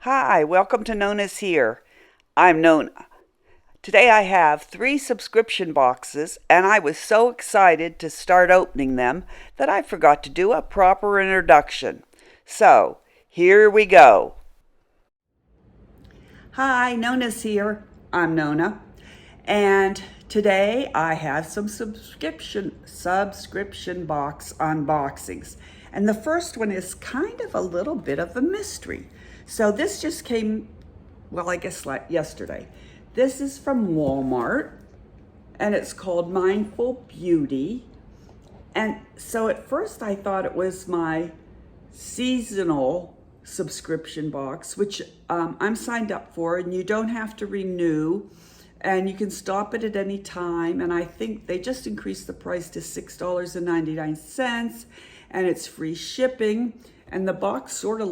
Hi, welcome to Nona's Here. I'm Nona. Today I have 3 subscription boxes, and I was so excited to start opening them that I forgot to do a proper introduction. So, here we go. Hi, Nona's here. I'm Nona. And today I have some subscription box unboxings. And the first one is kind of a little bit of a mystery. So this just came, well, I guess like yesterday. This is from Walmart and it's called Mindful Beauty. And so at first I thought it was my seasonal subscription box, which I'm signed up for, and you don't have to renew, and you can stop it at any time. And I think they just increased the price to $6.99, and it's free shipping. And the box sort of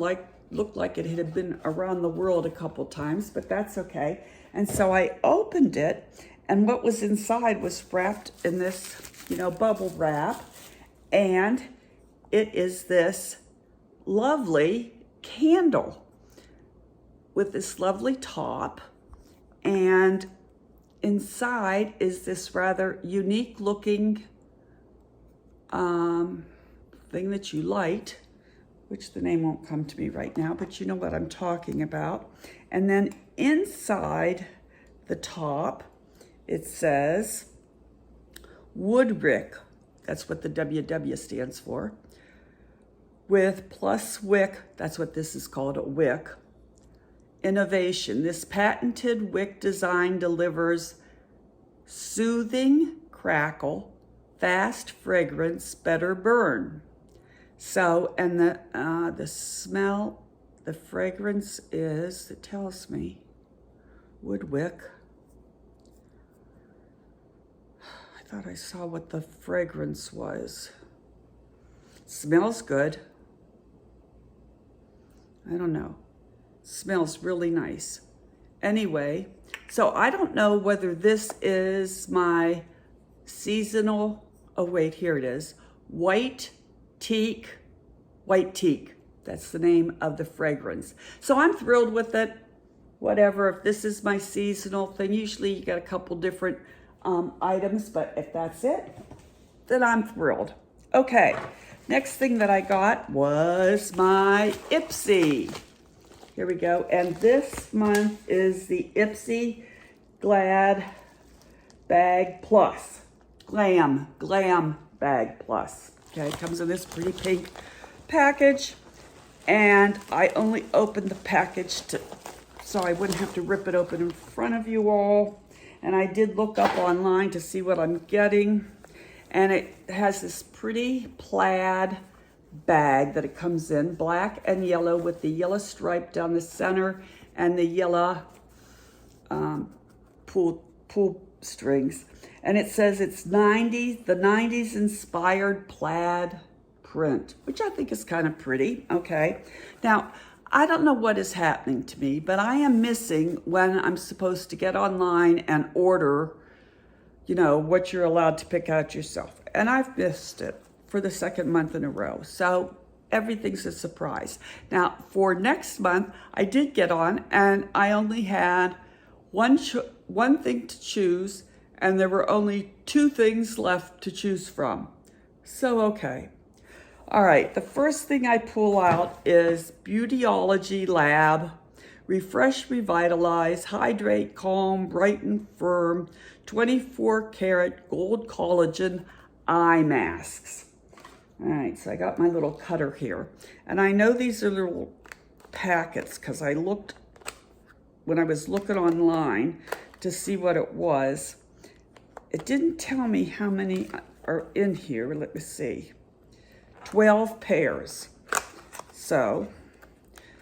looked like it had been around the world a couple times, but that's okay. And so I opened it, and what was inside was wrapped in this, bubble wrap, and it is this lovely candle with this lovely top, and inside is this rather unique looking thing that you light, which the name won't come to me right now, but you know what I'm talking about. And then inside the top, it says Woodrick. That's what the WW stands for. With plus wick, that's what this is called, a wick. Innovation. This patented wick design delivers soothing crackle, fast fragrance, better burn. So, and the smell, the fragrance is, it tells me, wood wick. I thought I saw what the fragrance was. Smells good. I don't know. Smells really nice. Anyway, so I don't know whether this is my seasonal, oh wait, here it is. White teak. That's the name of the fragrance. So I'm thrilled with it. Whatever, if this is my seasonal thing, usually you get a couple different items, but if that's it, then I'm thrilled. Okay, next thing that I got was my IPSY. Here we go. And this month is the IPSY Glad Bag Plus. Glam Bag Plus. Okay, it comes in this pretty pink package. And I only opened the package so I wouldn't have to rip it open in front of you all. And I did look up online to see what I'm getting. And it has this pretty plaid bag that it comes in, black and yellow, with the yellow stripe down the center and the yellow pull strings. And it says it's the 90s inspired plaid print, which I think is kind of pretty. Okay. Now, I don't know what is happening to me, but I am missing when I'm supposed to get online and order, what you're allowed to pick out yourself. And I've missed it for the second month in a row. So everything's a surprise. Now, for next month, I did get on and I only had one thing to choose, and there were only 2 things left to choose from. So, okay. All right, the first thing I pull out is Beautyology Lab Refresh, Revitalize, Hydrate, Calm, Brighten, Firm, 24 karat gold collagen eye masks. All right, so I got my little cutter here. And I know these are little packets because I looked, when I was looking online to see what it was, it didn't tell me how many are in here. Let me see. 12 pairs. So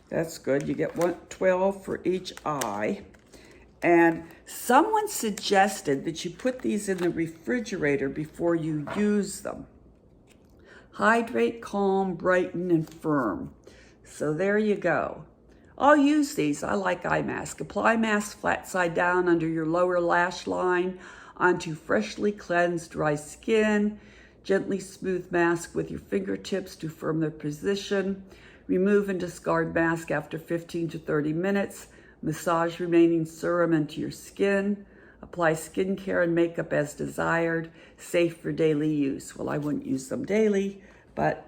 that's good. You get 12 for each eye. And someone suggested that you put these in the refrigerator before you use them. Hydrate, calm, brighten, and firm. So there you go. I'll use these. I like eye mask. Apply mask flat side down under your lower lash line onto freshly cleansed dry skin. Gently smooth mask with your fingertips to firm their position. Remove and discard mask after 15 to 30 minutes. Massage remaining serum into your skin. Apply skincare and makeup as desired. Safe for daily use. Well, I wouldn't use them daily, but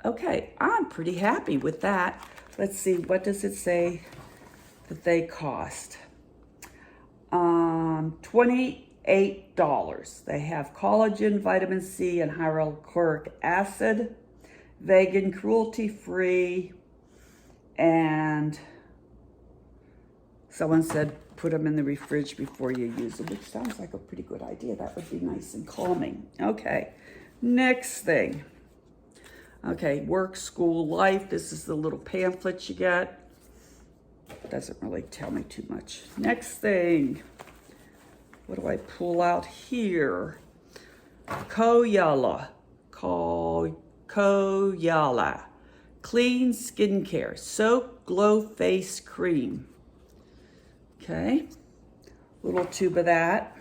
okay, I'm pretty happy with that. Let's see, what does it say that they cost? $28. They have collagen, vitamin C, and hyaluronic acid, vegan, cruelty-free, and someone said put them in the fridge before you use them, which sounds like a pretty good idea. That would be nice and calming. Okay, next thing. Okay, work, school, life. This is the little pamphlet you get. Doesn't really tell me too much. Next thing. What do I pull out here? Koyala. Koyala. Clean skincare. Soap Glow Face Cream. Okay. Little tube of that.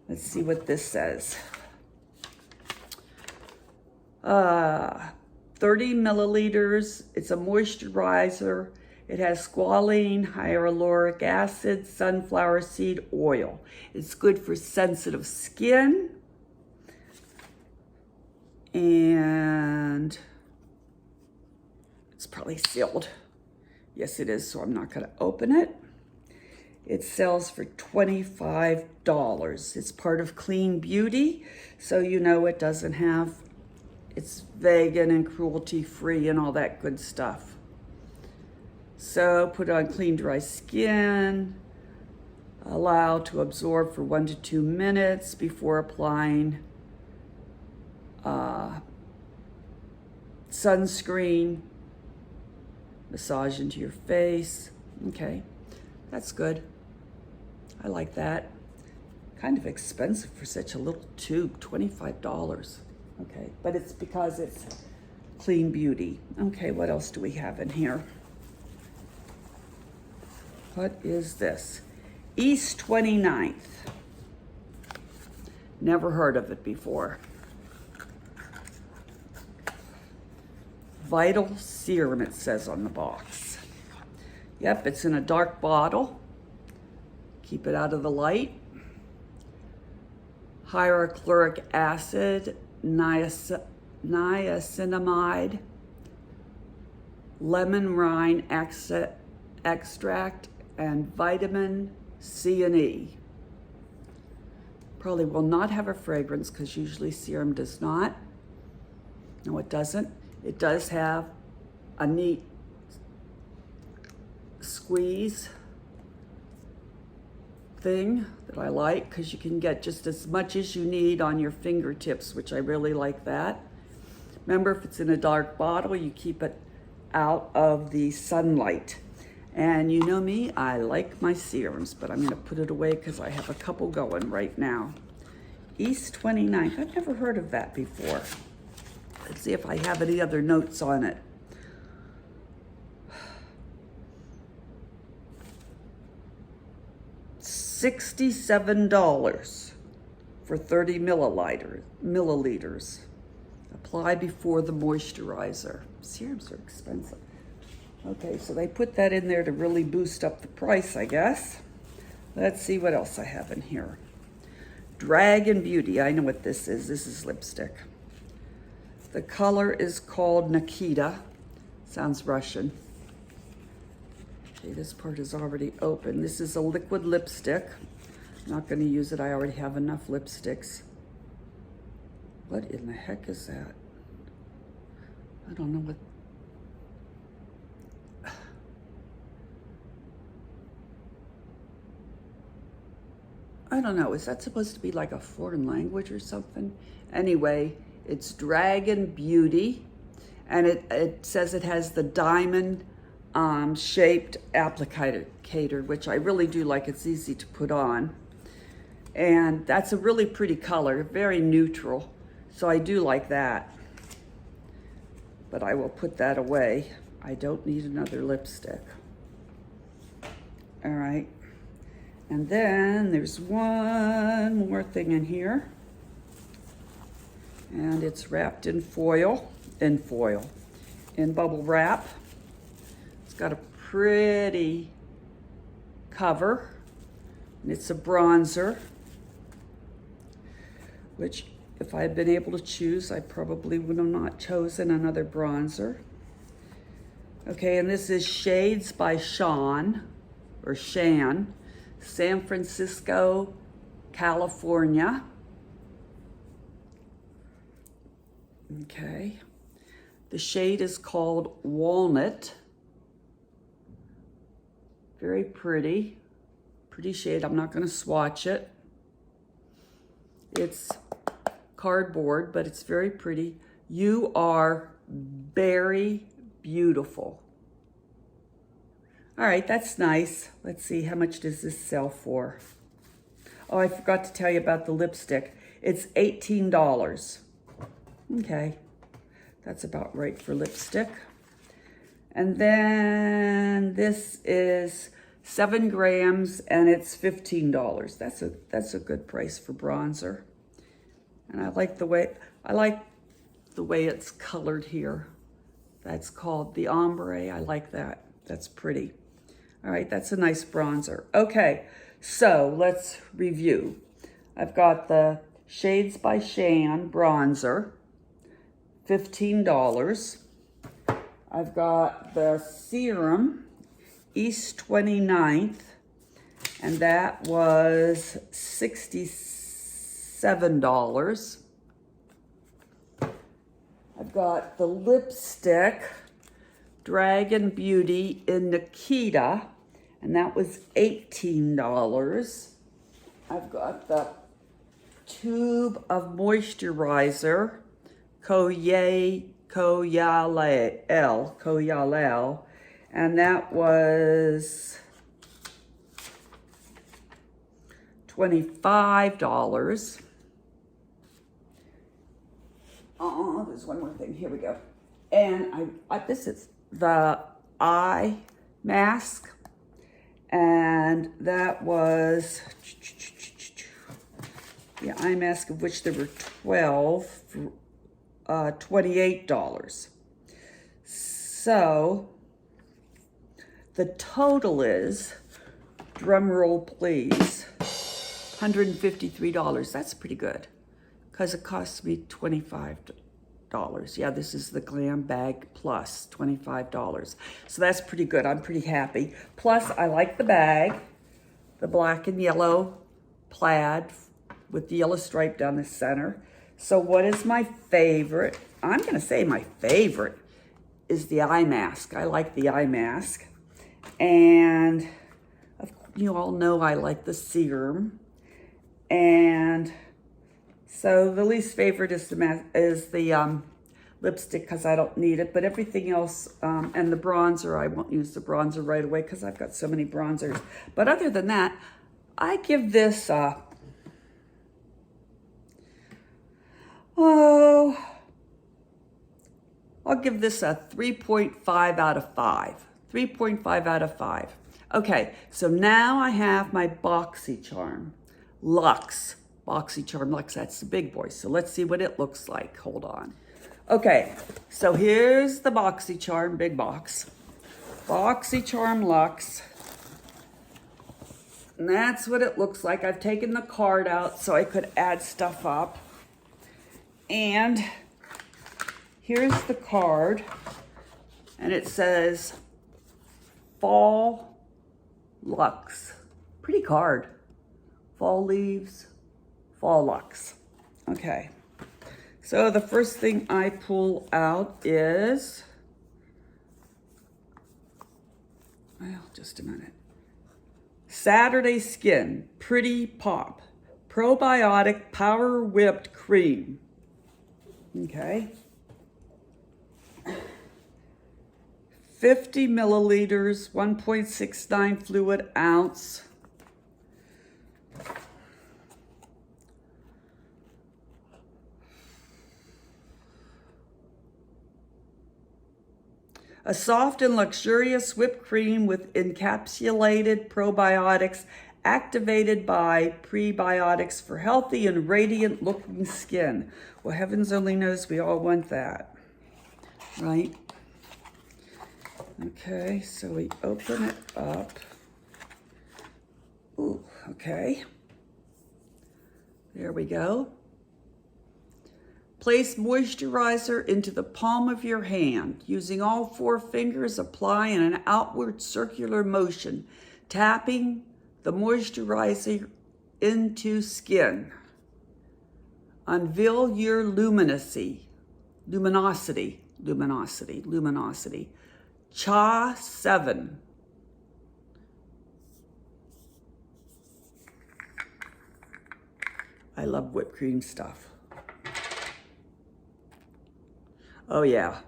Let's see what this says. 30 milliliters. It's a moisturizer. It has squalene, hyaluronic acid, sunflower seed oil. It's good for sensitive skin. And it's probably sealed. Yes, it is, so I'm not gonna open it. It sells for $25. It's part of Clean Beauty, so you know it doesn't have, it's vegan and cruelty-free and all that good stuff. So put it on clean, dry skin. Allow to absorb for 1 to 2 minutes before applying sunscreen. Massage into your face. Okay, that's good. I like that. Kind of expensive for such a little tube, $25. Okay, but it's because it's Clean Beauty. Okay, what else do we have in here? What is this? East 29th. Never heard of it before. Vital Serum, it says on the box. Yep, it's in a dark bottle. Keep it out of the light. Hyaluronic acid, niacinamide, lemon rind extract, and vitamin C and E. Probably will not have a fragrance because usually serum does not. No, it doesn't. It does have a neat squeeze thing that I like because you can get just as much as you need on your fingertips, which I really like that. Remember, if it's in a dark bottle, you keep it out of the sunlight. And you know me, I like my serums, but I'm gonna put it away because I have a couple going right now. East 29th, I've never heard of that before. Let's see if I have any other notes on it. $67 for 30 milliliters. Apply before the moisturizer. Serums are expensive. Okay, so they put that in there to really boost up the price, I guess. Let's see what else I have in here. Dragon Beauty, I know what this is. This is lipstick. The color is called Nikita. Sounds Russian. Okay, this part is already open. This is a liquid lipstick. I'm not gonna use it, I already have enough lipsticks. What in the heck is that? I don't know what. I don't know, is that supposed to be like a foreign language or something? Anyway, it's Dragon Beauty, and it says it has the diamond shaped applicator, which I really do like. It's easy to put on. And that's a really pretty color, very neutral. So I do like that. But I will put that away. I don't need another lipstick. All right. And then there's one more thing in here. And it's wrapped in foil. in bubble wrap. It's got a pretty cover, and it's a bronzer, which if I had been able to choose, I probably would have not chosen another bronzer. Okay, and this is Shades by Shan, San Francisco, California. Okay, the shade is called Walnut. Very pretty shade. I'm not gonna swatch it. It's cardboard, but it's very pretty. You are very beautiful. All right, that's nice. Let's see, how much does this sell for? Oh, I forgot to tell you about the lipstick. It's $18. Okay, that's about right for lipstick. And then this is 7 grams and it's $15. That's a good price for bronzer. And I like the way it's colored here. That's called the ombre. I like that. That's pretty. All right, that's a nice bronzer. Okay, so let's review. I've got the Shades by Shan bronzer, $15. I've got the Serum East 29th, and that was $67. I've got the lipstick Dragon Beauty in Nikita, and that was $18. I've got the tube of moisturizer Koyalel, and that was $25. Oh, there's one more thing. Here we go. And this is the eye mask, and that was the eye mask, of which there were 12, $28. So the total is, drum roll please, $153. That's pretty good, because it cost me $25. Yeah, this is the Glam bag plus $25. So that's pretty good. I'm pretty happy. Plus, I like the bag, the black and yellow plaid with the yellow stripe down the center. So what is my favorite? I'm gonna say my favorite is the eye mask. I like the eye mask. And you all know I like the serum. And so the least favorite is the lipstick, because I don't need it, but everything else, and the bronzer, I won't use the bronzer right away because I've got so many bronzers. But other than that, I give this I'll give this a 3.5 out of 5. 3.5 out of 5. Okay, so now I have my Boxy charm. Luxe. Boxy charm Luxe, that's the big boy. So let's see what it looks like. Hold on. Okay, so here's the Boxy charm, big box. Boxy charm Luxe. And that's what it looks like. I've taken the card out so I could add stuff up. And here's the card, and it says Fall Luxe. Pretty card. Fall leaves, Fall Luxe. Okay, so the first thing I pull out is, well, just a minute. Saturday Skin Pretty Pop Probiotic Power Whipped Cream. Okay. 50 milliliters, 1.69 fluid ounce. A soft and luxurious whipped cream with encapsulated probiotics activated by prebiotics for healthy and radiant looking skin. Well, heavens only knows we all want that, right? Okay, so we open it up. Ooh, okay. There we go. Place moisturizer into the palm of your hand. Using all 4 fingers, apply in an outward circular motion, tapping the moisturizer into skin. Unveil your luminosity. Cha 7. I love whipped cream stuff. Oh yeah,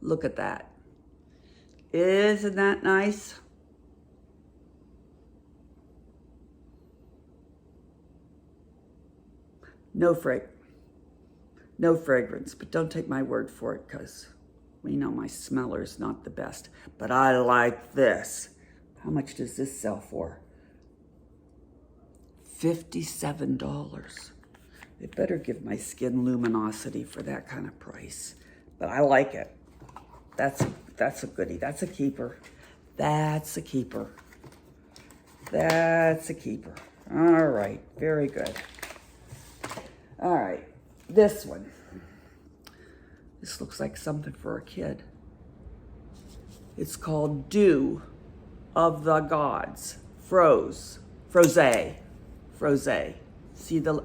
look at that. Isn't that nice? No fragrance, but don't take my word for it because we know my smeller's not the best. But I like this. How much does this sell for? $57. It better give my skin luminosity for that kind of price. But I like it. That's a goodie. That's a keeper. That's a keeper. That's a keeper. All right, very good. All right, this one. This looks like something for a kid. It's called Dew of the Gods. Froze. See the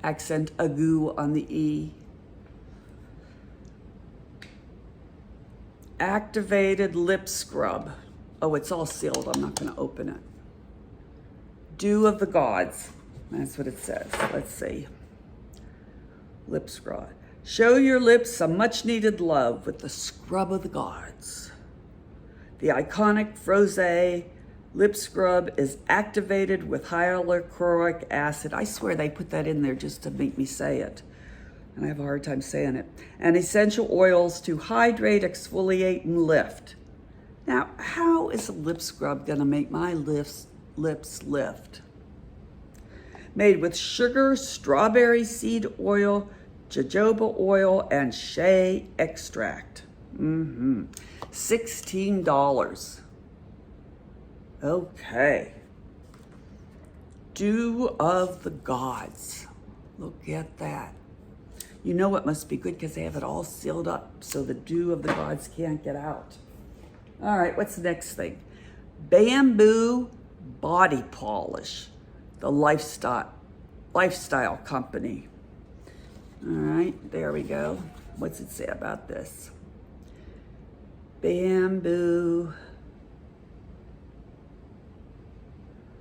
accent aigu on the E. Activated lip scrub. Oh, it's all sealed. I'm not going to open it. Dew of the Gods. That's what it says. Let's see. Lip scrub. Show your lips some much needed love with the scrub of the gods. The iconic Froze lip scrub is activated with hyaluronic acid. I swear they put that in there just to make me say it. And I have a hard time saying it. And essential oils to hydrate, exfoliate, and lift. Now, how is a lip scrub gonna make my lips lift? Made with sugar, strawberry seed oil, jojoba oil, and shea extract. $16. Okay. Dew of the Gods. Look at that. You know it must be good because they have it all sealed up so the dew of the gods can't get out. All right, what's the next thing? Bamboo Body Polish, the lifestyle company. All right, there we go. What's it say about this? Bamboo.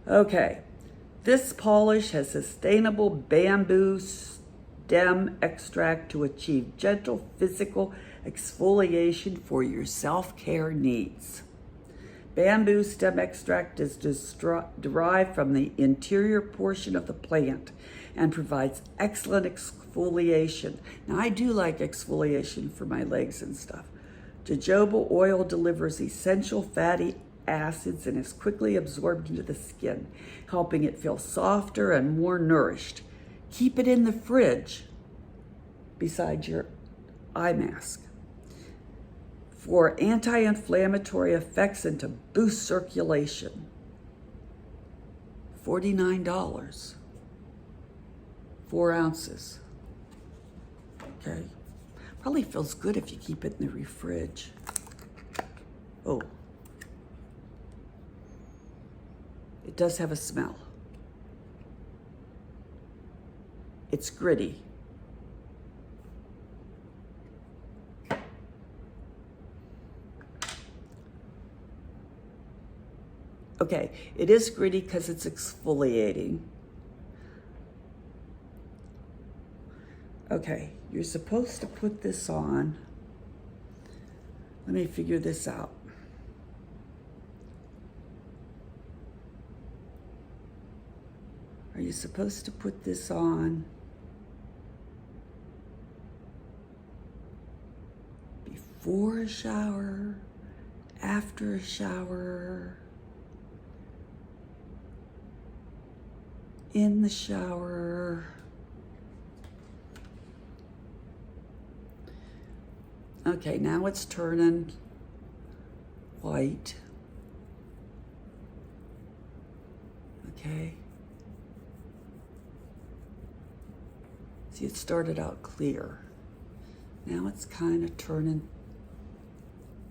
Okay, this polish has sustainable bamboo stem extract to achieve gentle physical exfoliation for your self-care needs. Bamboo stem extract is derived from the interior portion of the plant and provides excellent exfoliation. Now, I do like exfoliation for my legs and stuff. Jojoba oil delivers essential fatty acids and is quickly absorbed into the skin, helping it feel softer and more nourished. Keep it in the fridge beside your eye mask for anti-inflammatory effects and to boost circulation. $49. 4 ounces. Okay. Probably feels good if you keep it in the fridge. Oh. It does have a smell. It's gritty. Okay, it is gritty because it's exfoliating. Okay, you're supposed to put this on. Let me figure this out. Are you supposed to put this on before a shower, after a shower, in the shower? Okay, now it's turning. white. Okay. See, it started out clear. Now it's kind of turning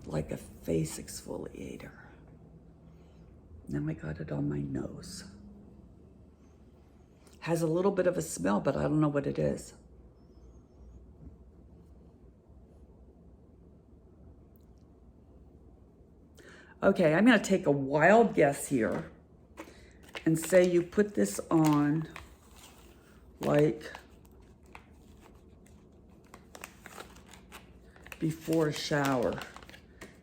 like a face exfoliator. Now I got it on my nose. Has a little bit of a smell, but I don't know what it is. Okay, I'm gonna take a wild guess here and say you put this on like before a shower,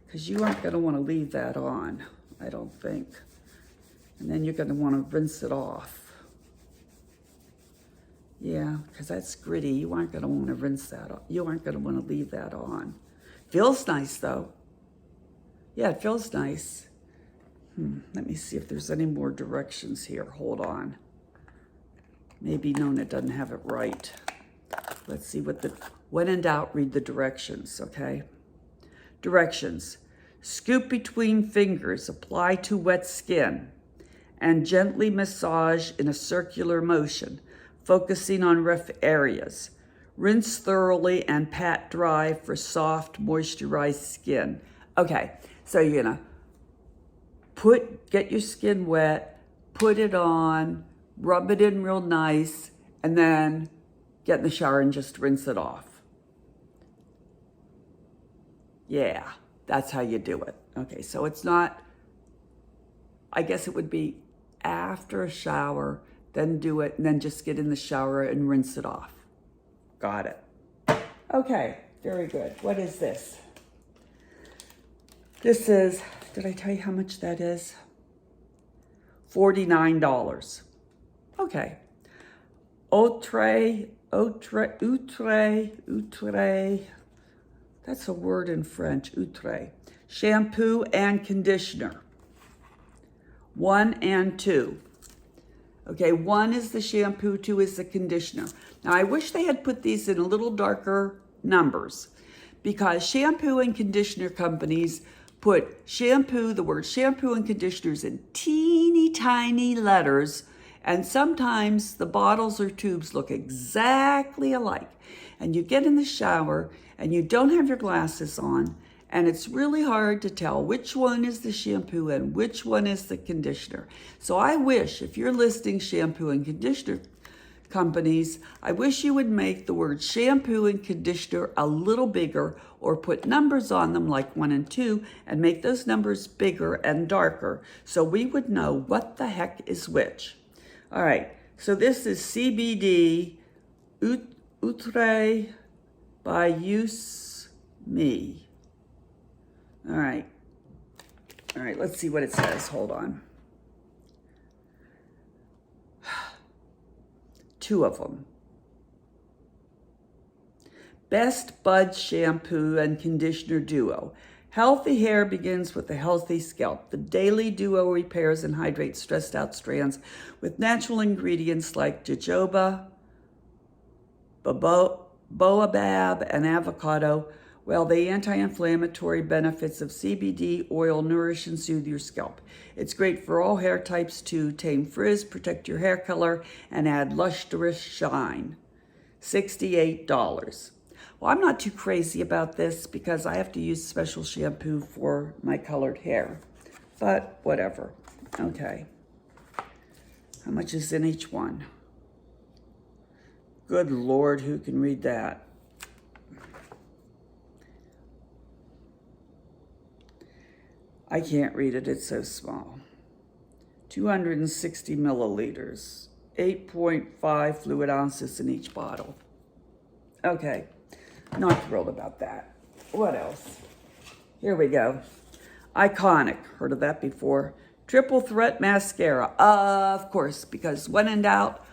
because you aren't gonna wanna leave that on, I don't think. And then you're gonna wanna rinse it off. Yeah, because that's gritty. You aren't gonna wanna rinse that off. You aren't gonna wanna leave that on. Feels nice though. Yeah, it feels nice. Let me see if there's any more directions here. Hold on. Maybe Nona doesn't have it right. Let's see when in doubt, read the directions, okay? Directions. Scoop between fingers, apply to wet skin, and gently massage in a circular motion, focusing on rough areas. Rinse thoroughly and pat dry for soft, moisturized skin. Okay, so you're gonna get your skin wet, put it on, rub it in real nice, and then get in the shower and just rinse it off. Yeah, that's how you do it. Okay, so it's not, I guess it would be after a shower, then do it, and then just get in the shower and rinse it off. Got it. Okay, very good. What is this? This is, did I tell you how much that is? $49. Okay. Outre. That's a word in French, outre. Shampoo and conditioner. 1 and 2. Okay, 1 is the shampoo, 2 is the conditioner. Now, I wish they had put these in a little darker numbers, because shampoo and conditioner companies put shampoo, the word shampoo and conditioners, in teeny tiny letters, and sometimes the bottles or tubes look exactly alike. And you get in the shower and you don't have your glasses on, and it's really hard to tell which one is the shampoo and which one is the conditioner. So I wish, if you're listing shampoo and conditioner companies, I wish you would make the word shampoo and conditioner a little bigger, or put numbers on them like 1 and 2 and make those numbers bigger and darker, so we would know what the heck is which. All right, so this is CBD Outre by Use Me. All right, let's see what it says. Hold on. 2 of them. Best Bud Shampoo and Conditioner Duo. Healthy hair begins with a healthy scalp. The Daily Duo repairs and hydrates stressed out strands with natural ingredients like jojoba, baobab, and avocado, while the anti-inflammatory benefits of CBD oil nourish and soothe your scalp. It's great for all hair types to tame frizz, protect your hair color, and add lustrous shine. $68. Well, I'm not too crazy about this because I have to use special shampoo for my colored hair, but whatever. Okay. How much is in each one? Good Lord, who can read that? I can't read it, it's so small. 260 milliliters, 8.5 fluid ounces in each bottle. Okay, not thrilled about that. What else? Here we go. Iconic, heard of that before. Triple Threat Mascara, of course, because when in doubt,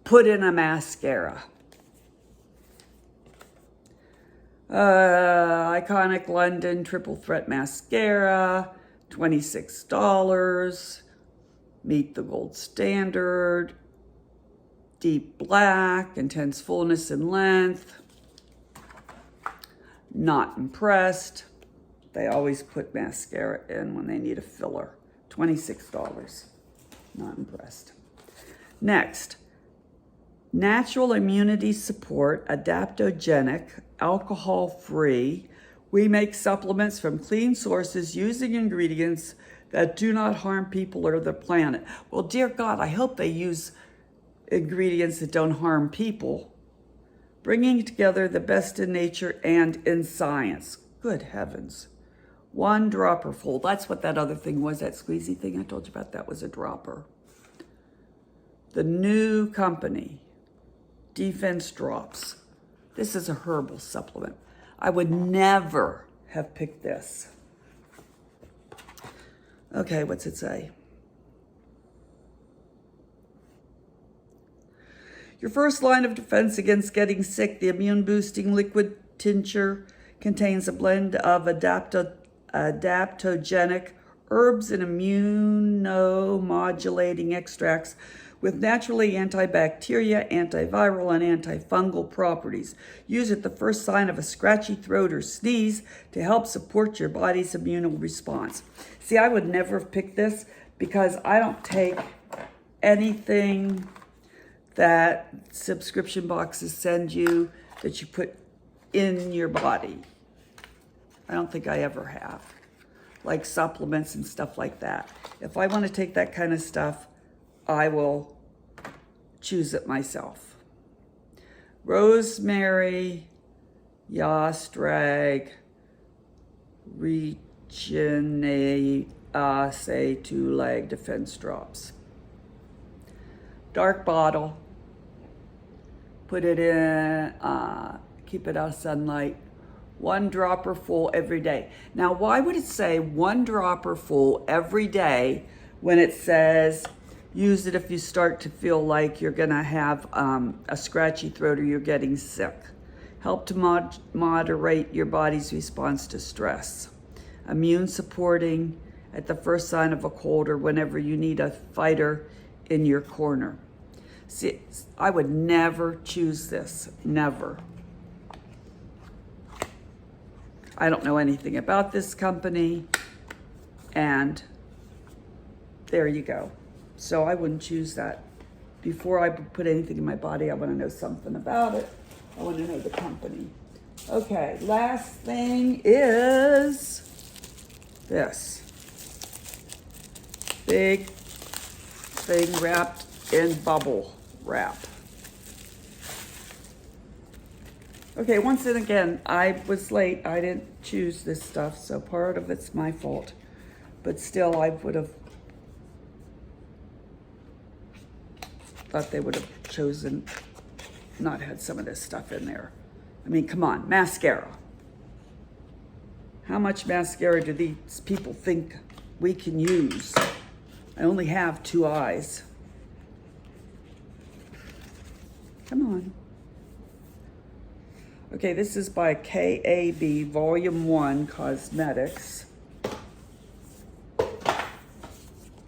put in a mascara. Iconic London Triple Threat Mascara, $26. Meet the gold standard. Deep black, intense fullness and length. Not impressed. They always put mascara in when they need a filler. $26. Not impressed. Next, natural immunity support, adaptogenic, alcohol-free. We make supplements from clean sources using ingredients that do not harm people or the planet. Well, dear God, I hope they use ingredients that don't harm people. Bringing together the best in nature and in science. Good heavens. 1 dropper full. That's what that other thing was, that squeezy thing I told you about. That was a dropper. The new company, Defense Drops. This is a herbal supplement. I would never have picked this. Okay, what's it say? Your first line of defense against getting sick, the immune-boosting liquid tincture contains a blend of adaptogenic herbs and immunomodulating extracts with naturally antibacterial, antiviral, and antifungal properties. Use at the first sign of a scratchy throat or sneeze to help support your body's immune response. See, I would never have picked this because I don't take anything that subscription boxes send you that you put in your body. I don't think I ever have. Like supplements and stuff like that. If I want to take that kind of stuff, I will choose it myself. Rosemary, Yastrag, Regenerate, say 2-leg defense drops. Dark bottle. Put it in, keep it out of sunlight. 1 dropper full every day. Now, why would it say 1 dropper full every day when it says use it if you start to feel like you're gonna have a scratchy throat or you're getting sick? Help to moderate your body's response to stress. Immune supporting at the first sign of a cold or whenever you need a fighter in your corner. See, I would never choose this, never. I don't know anything about this company, and there you go. So I wouldn't choose that. Before I put anything in my body, I want to know something about it. I want to know the company. Okay, last thing is this. Big thing wrapped in bubble wrap. Okay, once and again, I was late. I didn't choose this stuff, so part of it's my fault. But still, I would have thought they would have chosen not had some of this stuff in there. I mean, come on, mascara. How much mascara do these people think we can use? I only have 2 eyes. Come on. Okay, this is by KAB, Volume 1, Cosmetics.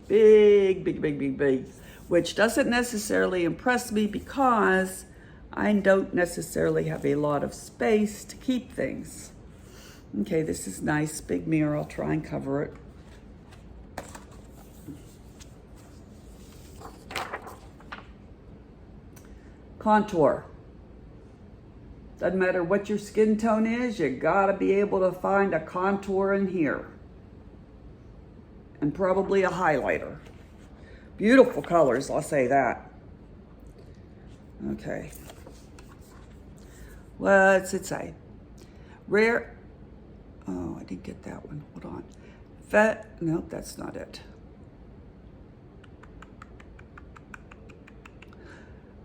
Big, big, big, big, big. Which doesn't necessarily impress me because I don't necessarily have a lot of space to keep things. Okay, this is nice, big mirror. I'll try and cover it. Contour. Doesn't matter what your skin tone is, you gotta be able to find a contour in here. And probably a highlighter. Beautiful colors, I'll say that. Okay. What's it say? Rare, oh, I didn't get that one, hold on. Nope, that's not it.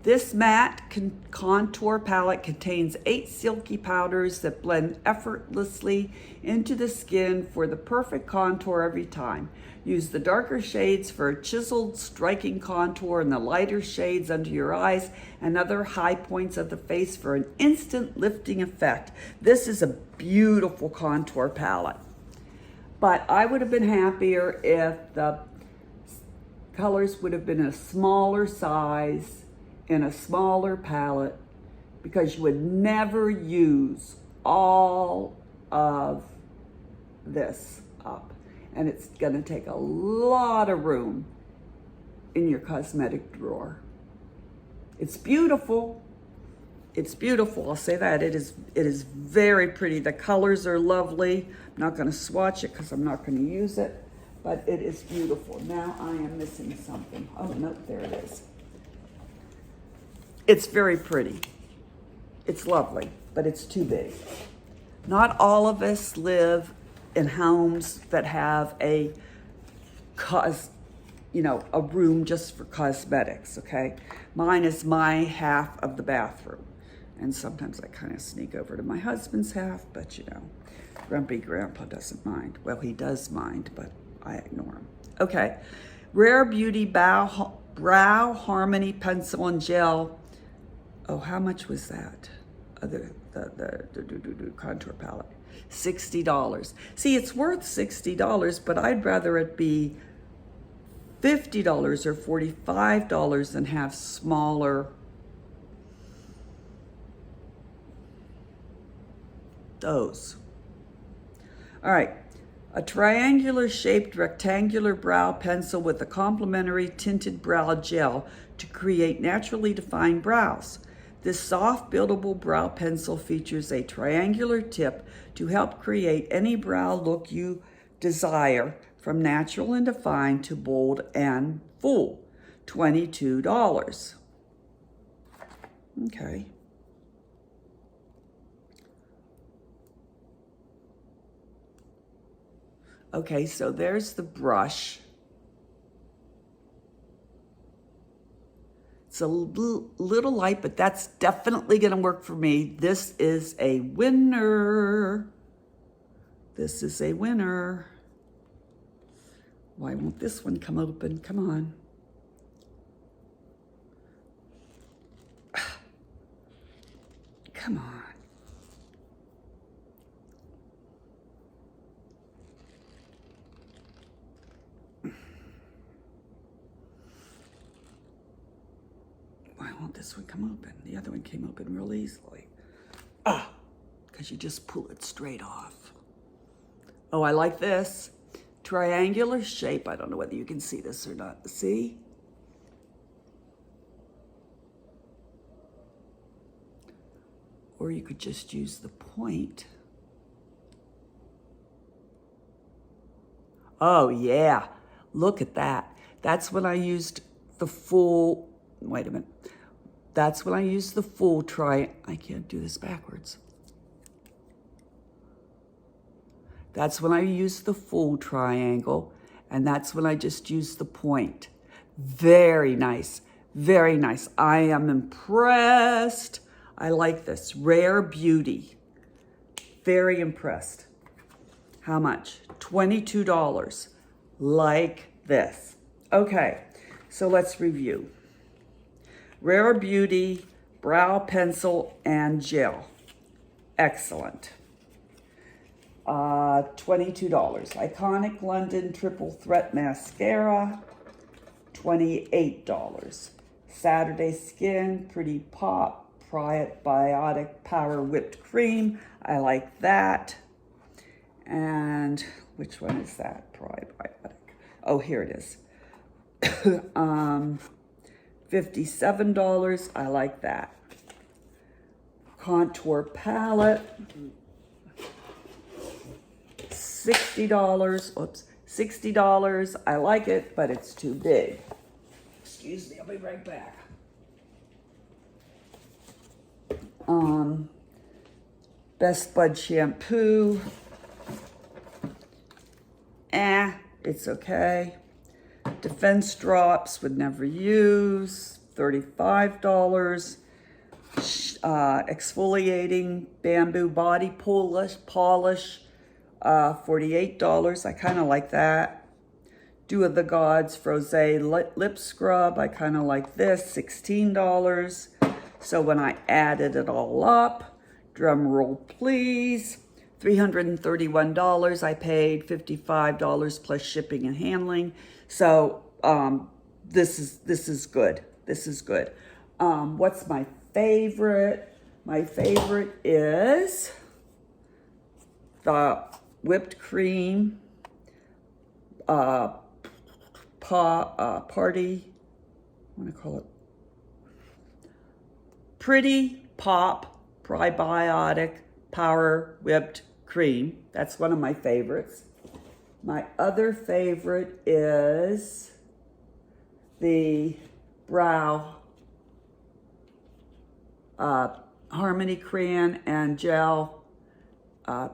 This matte contour palette contains 8 silky powders that blend effortlessly into the skin for the perfect contour every time. Use the darker shades for a chiseled, striking contour and the lighter shades under your eyes and other high points of the face for an instant lifting effect. This is a beautiful contour palette. But I would have been happier if the colors would have been a smaller size in a smaller palette, because you would never use all of this up. And it's gonna take a lot of room in your cosmetic drawer. It's beautiful. It's beautiful, I'll say that. It is very pretty. The colors are lovely. I'm not gonna swatch it because I'm not gonna use it, but it is beautiful. Now I am missing something. Oh no, there it is. It's very pretty. It's lovely, but it's too big. Not all of us live in homes that have a room just for cosmetics, okay? Mine is my half of the bathroom. And sometimes I kind of sneak over to my husband's half, but you know, grumpy grandpa doesn't mind. Well, he does mind, but I ignore him. Okay, Rare Beauty Brow Harmony Pencil and Gel. Oh, how much was that? The contour palette. $60. See, it's worth $60, but I'd rather it be $50 or $45 than have smaller those. All right, a triangular shaped rectangular brow pencil with a complementary tinted brow gel to create naturally defined brows. This soft buildable brow pencil features a triangular tip to help create any brow look you desire, from natural and defined to bold and full. $22. Okay. Okay, so there's the brush. It's a little light, but that's definitely gonna work for me. This is a winner. This is a winner. Why won't this one come open? Come on. Come on. Why won't this one come open? The other one came open real easily. Because you just pull it straight off. Oh, I like this. Triangular shape. I don't know whether you can see this or not. See? Or you could just use the point. Oh, yeah. Look at that. That's when I used the full, wait a minute. That's when I used the full I can't do this backwards. That's when I used the full triangle, and that's when I just used the point. Very nice, very nice. I am impressed. I like this. Rare Beauty. Very impressed. How much? $22. Like this. Okay, so let's review. Rare Beauty Brow Pencil and Gel. Excellent. $22. Iconic London Triple Threat Mascara. $28. Saturday Skin Pretty Pop Probiotic Power Whipped Cream. I like that. And which one is that? Probiotic. Oh, here it is. $57. I like that. Contour palette. $60. Oops. $60. I like it, but it's too big. Excuse me, I'll be right back. Best Bud shampoo. It's okay. Defense drops, would never use. $35. Exfoliating bamboo body polish. $48. I kind of like that. Dew of the Gods Frosé lip scrub. I kind of like this. $16. So when I added it all up, drum roll please, $331. I paid $55 plus shipping and handling. So this is good. This is good. What's my favorite? My favorite is the whipped cream, party, what do I call it? Pretty Pop Prebiotic Power Whipped Cream. That's one of my favorites. My other favorite is the Brow Harmony Crayon and Gel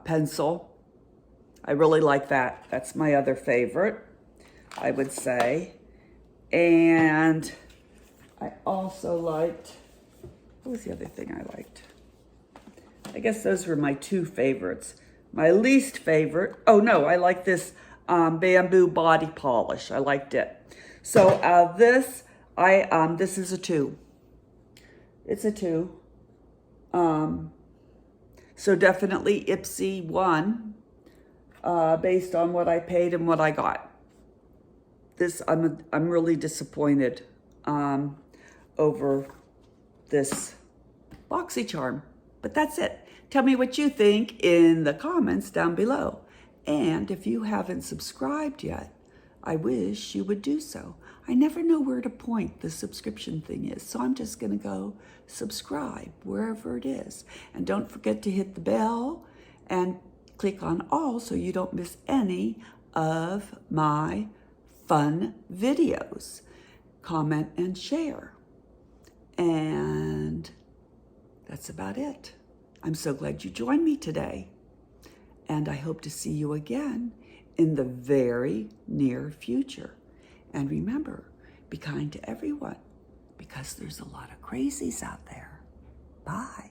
Pencil. I really like that. That's my other favorite, I would say. And I also liked, what was the other thing I liked? I guess those were my two favorites. My least favorite, oh no, I like this bamboo body polish. I liked it. So this is a 2. It's a 2. So definitely IPSY 1, based on what I paid and what I got. This, I'm really disappointed over this Boxy charm, but that's it. Tell me what you think in the comments down below. And if you haven't subscribed yet, I wish you would do so. I never know where to point the subscription thing is, so I'm just gonna go subscribe wherever it is. And don't forget to hit the bell and click on all so you don't miss any of my fun videos. Comment and share. And that's about it. I'm so glad you joined me today. And I hope to see you again in the very near future. And remember, be kind to everyone because there's a lot of crazies out there. Bye.